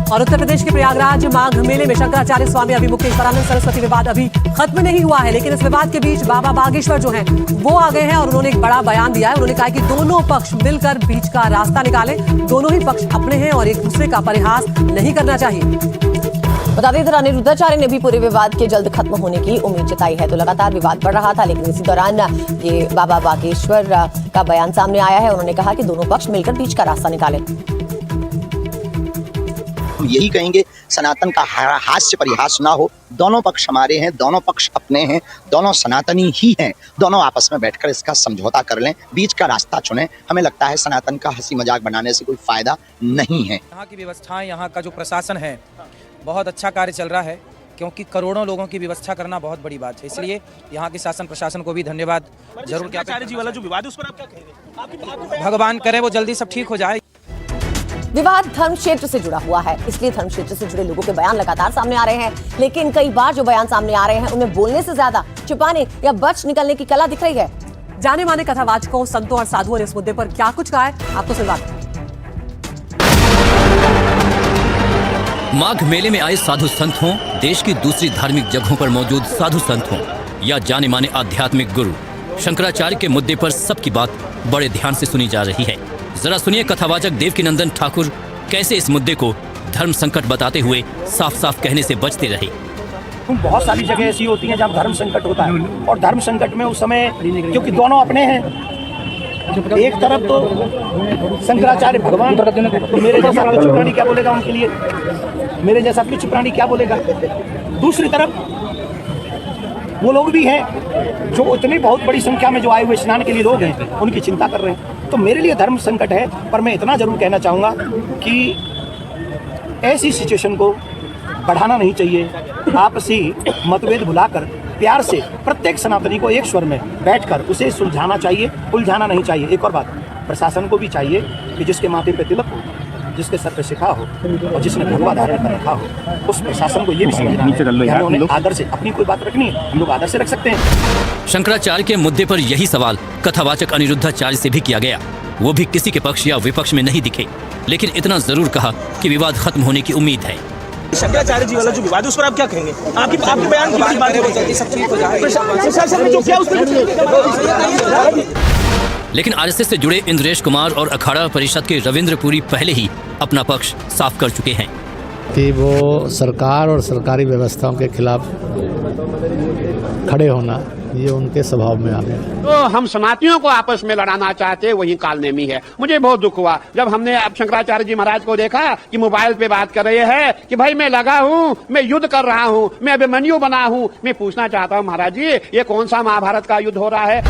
और उत्तर प्रदेश के प्रयागराज माघ मेले में शंकराचार्य स्वामी अभिमुक्तेश्वरानंद सरस्वती विवाद अभी खत्म नहीं हुआ है, लेकिन इस विवाद के बीच बाबा बागेश्वर जो हैं वो आ गए हैं और उन्होंने एक बड़ा बयान दिया है। उन्होंने कहा कि दोनों पक्ष मिलकर बीच का रास्ता निकालें, दोनों ही पक्ष अपने हैं और एक दूसरे का परिहास नहीं करना चाहिए। बता दें, इधर अनिरुद्धाचार्य ने भी पूरे विवाद के जल्द खत्म होने की उम्मीद जताई है। तो लगातार विवाद बढ़ रहा था, लेकिन इसी दौरान ये बाबा बागेश्वर का बयान सामने आया है। उन्होंने कहा कि दोनों पक्ष मिलकर बीच का रास्ता निकालें। हम यही कहेंगे, सनातन का हास्य परिहास ना हो, दोनों पक्ष हमारे हैं, दोनों पक्ष अपने हैं, दोनों सनातनी ही हैं, दोनों आपस में बैठकर इसका समझौता कर लें, बीच का रास्ता चुनें। हमें लगता है सनातन का हंसी मजाक बनाने से कोई फायदा नहीं है। यहाँ की व्यवस्थाएं, यहाँ का जो प्रशासन है बहुत अच्छा कार्य चल रहा है, क्योंकि करोड़ों लोगों की व्यवस्था करना बहुत बड़ी बात है। इसलिए यहाँ की शासन प्रशासन को भी धन्यवाद जरूर। क्या जी वाला जो विवाद है उस पर आप क्या कहेंगे? भगवान करे वो जल्दी सब ठीक हो जाए। विवाद धर्म क्षेत्र से जुड़ा हुआ है, इसलिए धर्म क्षेत्र से जुड़े लोगों के बयान लगातार सामने आ रहे हैं। लेकिन कई बार जो बयान सामने आ रहे हैं उनमें बोलने से ज्यादा छुपाने या बच निकलने की कला दिख रही है। जाने माने कथावाचकों, संतों और साधुओं ने इस मुद्दे पर क्या कुछ कहा है, आपको सुनवाते हैं। माघ मेले में आए साधु संत हों, देश की दूसरी धार्मिक जगहों पर मौजूद साधु संत हों या जाने माने आध्यात्मिक गुरु, शंकराचार्य के मुद्दे पर सबकी बात बड़े ध्यान से सुनी जा रही है। जरा सुनिए कथावाचक देवकीनंदन ठाकुर कैसे इस मुद्दे को धर्म संकट बताते हुए साफ साफ कहने से बचते रहे। बहुत सारी जगह ऐसी होती हैं जहाँ धर्म संकट होता है, और धर्म संकट में उस समय क्योंकि दोनों अपने हैं, एक तरफ तो शंकराचार्य भगवान, तो मेरे जैसा तुच्छ प्राणी क्या बोलेगा उनके लिए, मेरे जैसा तुच्छ प्राणी क्या बोलेगा। दूसरी तरफ वो लोग भी हैं जो इतनी बहुत बड़ी संख्या में जो आए हुए स्नान के लिए लोग हैं, उनकी चिंता कर रहे हैं। तो मेरे लिए धर्म संकट है, पर मैं इतना जरूर कहना चाहूँगा कि ऐसी सिचुएशन को बढ़ाना नहीं चाहिए। आपसी मतभेद भुलाकर प्यार से प्रत्येक सनातनी को एक स्वर में बैठकर उसे सुलझाना चाहिए, उलझाना नहीं चाहिए। एक और बात, प्रशासन को भी चाहिए कि जिसके माथे पे तिलक हो, जिसके सर पे शिखा हो और जिसने भगवा धारण कर रखा हो, उस प्रशासन को ये भी समझना है कि हमें आदर से अपनी कोई बात रखनी है, हम लोग आदर से रख सकते हैं। शंकराचार्य के मुद्दे पर यही सवाल कथावाचक अनिरुद्धाचार्य से भी किया गया। वो भी किसी के पक्ष या विपक्ष में नहीं दिखे, लेकिन इतना जरूर कहा कि विवाद खत्म होने की उम्मीद है। शंकराचार्य जी वाला जो विवाद है उस पर आप क्या कहेंगे? आपके बयान की बात है, सब ठीक हो जाए, प्रशासन ने जो किया उस पर। लेकिन आरएसएस से जुड़े इंद्रेश कुमार और अखाड़ा परिषद के रविंद्र पुरी पहले ही अपना पक्ष साफ कर चुके हैं कि वो सरकार और सरकारी व्यवस्थाओं के खिलाफ खड़े होना ये उनके स्वभाव में आ गया। तो हम सनातनियों को आपस में लड़ाना चाहते वही कालनेमी है। मुझे बहुत दुख हुआ जब हमने अब शंकराचार्य जी महाराज को देखा कि मोबाइल पे बात कर रहे हैं कि भाई मैं लगा हूँ, मैं युद्ध कर रहा हूँ, मैं अभिमन्यु बना हूँ। मैं पूछना चाहता हूँ महाराज जी, ये कौन सा महाभारत का युद्ध हो रहा है?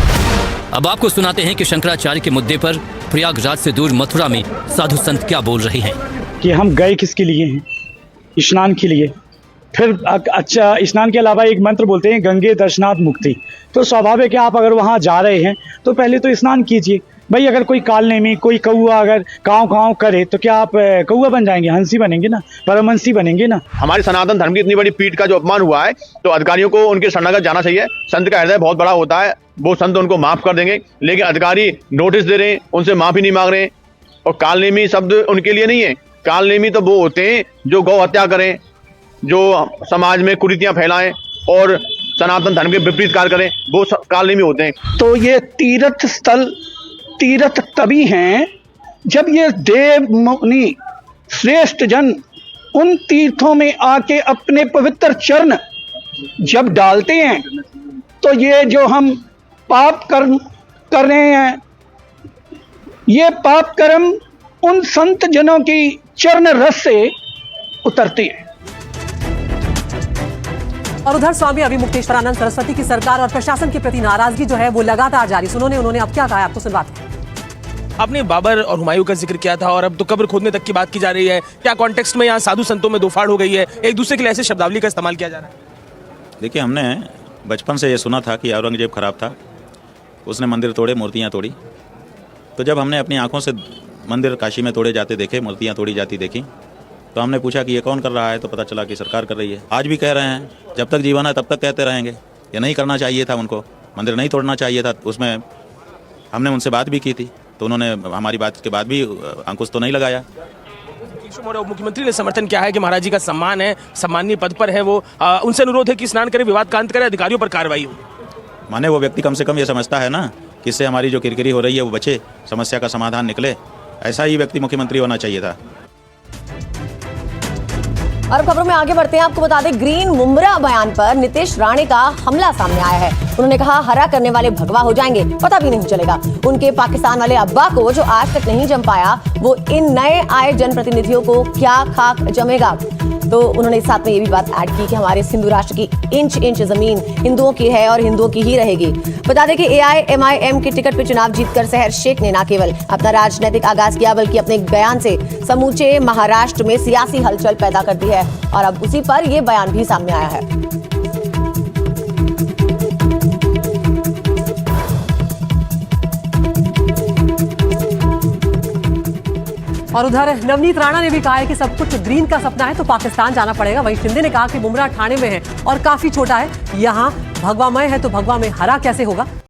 अब आपको सुनाते हैं कि शंकराचार्य के मुद्दे पर प्रयागराज से दूर मथुरा में साधु संत क्या बोल रहे हैं। कि हम गए किसके लिए हैं? स्नान के लिए। फिर अच्छा, स्नान के अलावा एक मंत्र बोलते हैं, गंगे दर्शनाथ मुक्ति। तो स्वाभाविक है, आप अगर वहाँ जा रहे हैं तो पहले तो स्नान कीजिए। भाई अगर कोई कालनेमी, कोई कौआ अगर काँव काँव करे तो क्या आप कौआ बन जाएंगे? हंसी बनेंगे ना, परमहंसी बनेंगे ना। हमारे सनातन धर्म की इतनी बड़ी पीठ का जो अपमान हुआ है, तो अधिकारियों को उनके शरणागत जाना चाहिए। संत का हृदय बहुत बड़ा होता है, वो संत उनको माफ कर देंगे, लेकिन अधिकारी नोटिस दे रहे हैं, उनसे माफी नहीं मांग रहे हैं। और कालनेमी शब्द उनके लिए नहीं है। कालनेमी तो वो होते हैं जो गौ हत्या करें, जो समाज में कुरीतियां फैलाएं और सनातन धर्म के विपरीत कार्य करें, वो कालनेमी होते हैं। तो ये तीर्थ स्थल, तीर्थ तभी हैं जब ये देव मुनि श्रेष्ठ जन उन तीर्थों में आके अपने पवित्र चरण जब डालते हैं, तो ये जो हम पाप कर्म कर रहे हैं, ये पाप कर्म उन संत जनों की चरण रस से उतरती है। और उधर स्वामी अभिमुक्तेश्वरानंद सरस्वती की सरकार और प्रशासन के प्रति नाराजगी जो है वो लगातार जारी। उन्होंने अब क्या कहा है, आपको सुनवाते हैं। आपने बाबर और हुमायूं का जिक्र किया था और अब तो कब्र खोदने तक की बात की जा रही है। क्या कॉन्टेक्स्ट में यहाँ साधु संतों में दोफाड़ हो गई है, एक दूसरे के लिए ऐसे शब्दावली का इस्तेमाल किया जा रहा है? देखिए, हमने बचपन से ये सुना था कि औरंगजेब खराब था, उसने मंदिर तोड़े, मूर्तियाँ तोड़ी। तो जब हमने अपनी आंखों से मंदिर काशी में तोड़े जाते देखे, मूर्तियाँ तोड़ी जाती देखी, तो हमने पूछा कि ये कौन कर रहा है, तो पता चला कि सरकार कर रही है। आज भी कह रहे हैं, जब तक जीवन है तब तक कहते रहेंगे। ये नहीं करना चाहिए था, उनको मंदिर नहीं तोड़ना चाहिए था। उसमें हमने उनसे बात भी की थी, तो उन्होंने हमारी बात के बाद भी अंकुश तो नहीं लगाया। केशव मौर्य उप मुख्यमंत्री ने समर्थन किया है कि महाराज जी का सम्मान है, सम्मानीय पद पर है वो, उनसे अनुरोध है कि स्नान करें, विवाद का अंत करें, अधिकारियों पर कार्रवाई हो। माने वो व्यक्ति कम से कम ये समझता है ना कि इससे हमारी जो किरकिरी हो रही है वो बचे, समस्या का समाधान निकले। ऐसा ही व्यक्ति मुख्यमंत्री होना चाहिए था। और खबरों में आगे बढ़ते हैं। आपको बता दें, ग्रीन मुमरा बयान पर नीतीश राणे का हमला सामने आया है। उन्होंने कहा हरा करने वाले भगवा हो जाएंगे, पता भी नहीं चलेगा। उनके पाकिस्तान वाले अब्बा को जो आज तक नहीं जम पाया, वो इन नए आए जनप्रतिनिधियों को क्या खाक जमेगा। तो उन्होंने साथ में ये भी बात ऐड की कि हमारे हिंदू राष्ट्र की इंच इंच जमीन हिंदुओं की है और हिंदुओं की ही रहेगी। बता दें कि AIMIM की टिकट पर चुनाव जीतकर शहर शेख ने न केवल अपना राजनीतिक आगाज किया, बल्कि अपने बयान से समूचे महाराष्ट्र में सियासी हलचल पैदा कर दी है। और अब उसी पर यह बयान भी सामने आया है। और उधर नवनीत राणा ने भी कहा है कि सब कुछ ग्रीन का सपना है तो पाकिस्तान जाना पड़ेगा। वहीं शिंदे ने कहा कि मुमरा ठाणे में है और काफी छोटा है, यहाँ भगवामय है तो भगवा में हरा कैसे होगा।